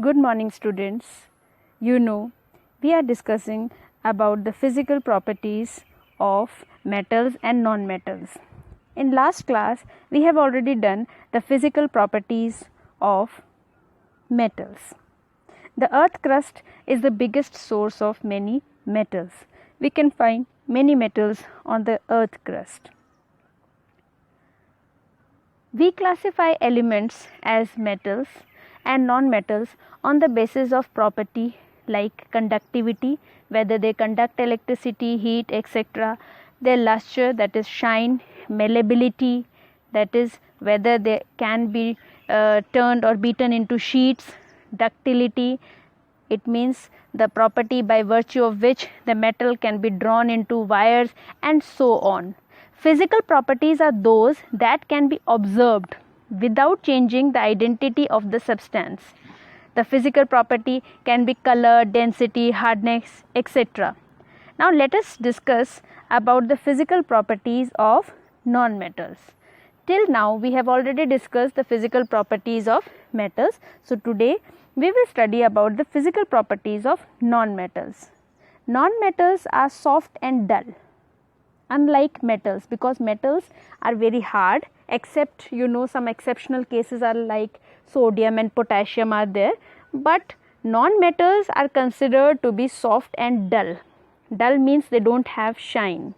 Good morning, students. We are discussing about the physical properties of metals and non-metals. In last class, we have already done the physical properties of metals. The earth crust is the biggest source of many metals. We can find many metals on the earth crust. We classify elements as metals and non-metals on the basis of property like conductivity, whether they conduct electricity, heat, etc., their luster, that is shine, malleability, that is whether they can be turned or beaten into sheets, ductility, it means the property by virtue of which the metal can be drawn into wires, and so on. Physical properties are those that can be observed without changing the identity of the substance. The physical property can be color, density, hardness, etc. Now let us discuss about the physical properties of non-metals. Till now we have already discussed the physical properties of metals. So today we will study about the physical properties of non-metals. Non-metals are soft and dull, unlike metals, because metals are very hard, except some exceptional cases are like sodium and potassium are there, but non-metals are considered to be soft and dull. Dull means they don't have shine,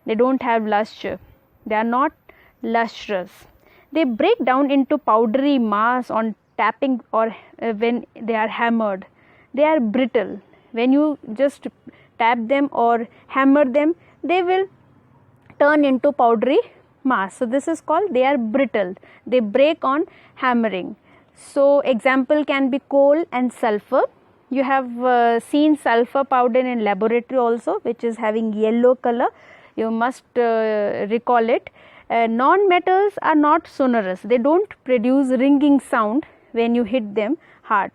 they don't have luster, they are not lustrous. They break down into powdery mass on tapping or when they are hammered. They are brittle. When you just tap them or hammer them, they will turn into powdery mass. So this is called, they are brittle. They break on hammering. So example can be coal and sulfur. You have seen sulfur powder in laboratory also, which is having yellow color. You must recall it. Non-metals are not sonorous. They don't produce ringing sound when you hit them hard.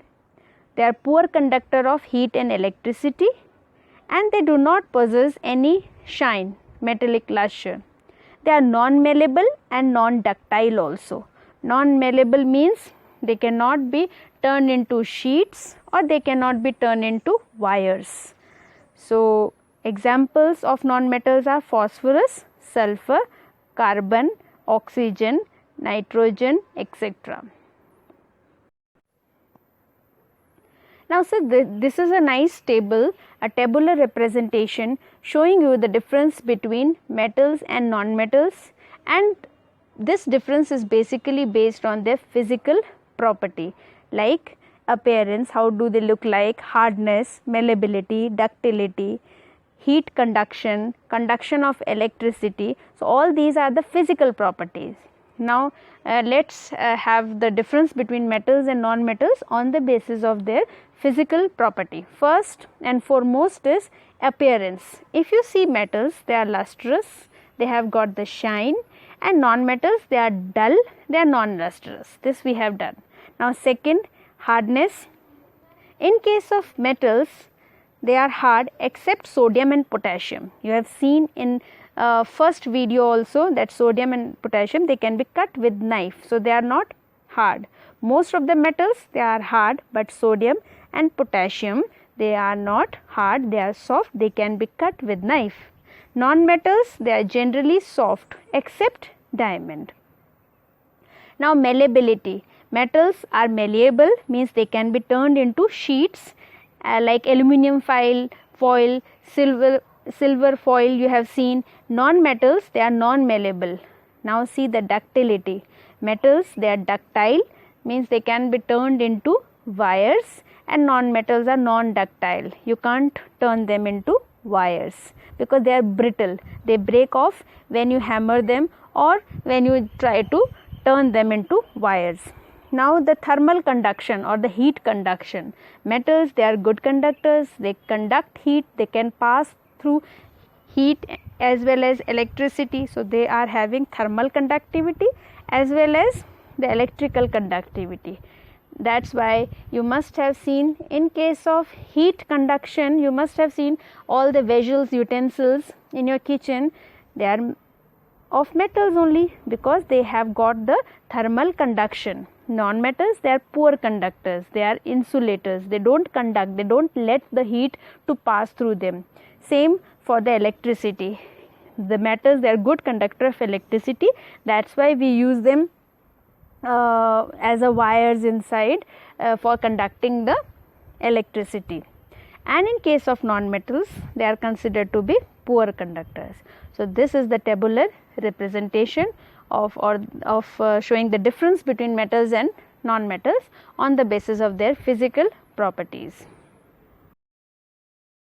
They are poor conductor of heat and electricity, and they do not possess any shine, metallic luster. They are non-malleable and non-ductile also. Non-malleable means they cannot be turned into sheets or they cannot be turned into wires. So examples of non-metals are phosphorus, sulfur, carbon, oxygen, nitrogen, etc. Now this is a nice table, a tabular representation showing you the difference between metals and non-metals, and this difference is basically based on their physical property like appearance, how do they look like, hardness, malleability, ductility, heat conduction, conduction of electricity. So all these are the physical properties. Now let's have the difference between metals and non-metals on the basis of their physical property. First and foremost is appearance. If you see metals, they are lustrous, they have got the shine, and non-metals, they are dull, they are non-lustrous. This we have done. Now second, hardness. In case of metals, they are hard except sodium and potassium. You have seen in first video also that sodium and potassium, they can be cut with knife, so they are not hard. Most of the metals, they are hard, but sodium and potassium, they are not hard, they are soft, they can be cut with knife. Non-metals, they are generally soft except diamond. Now malleability. Metals are malleable, means they can be turned into sheets like aluminum foil, silver foil you have seen. Non-metals, they are non-malleable. Now see the ductility. Metals, they are ductile, means they can be turned into wires, and non-metals are non-ductile. You can't turn them into wires because they are brittle. They break off when you hammer them or when you try to turn them into wires. Now the thermal conduction or the heat conduction. Metals, they are good conductors, they conduct heat, they can pass through heat as well as electricity. So they are having thermal conductivity as well as the electrical conductivity. That's why you must have seen, in case of heat conduction, you must have seen all the vessels, utensils in your kitchen, they are of metals only because they have got the thermal conduction. non-metals, they are poor conductors, they are insulators, they don't conduct, they don't let the heat to pass through them. Same for the electricity. The metals, they are good conductor of electricity, that's why we use them as a wires inside for conducting the electricity. And in case of non-metals, they are considered to be poor conductors. So this is the tabular representation of showing the difference between metals and non-metals on the basis of their physical properties.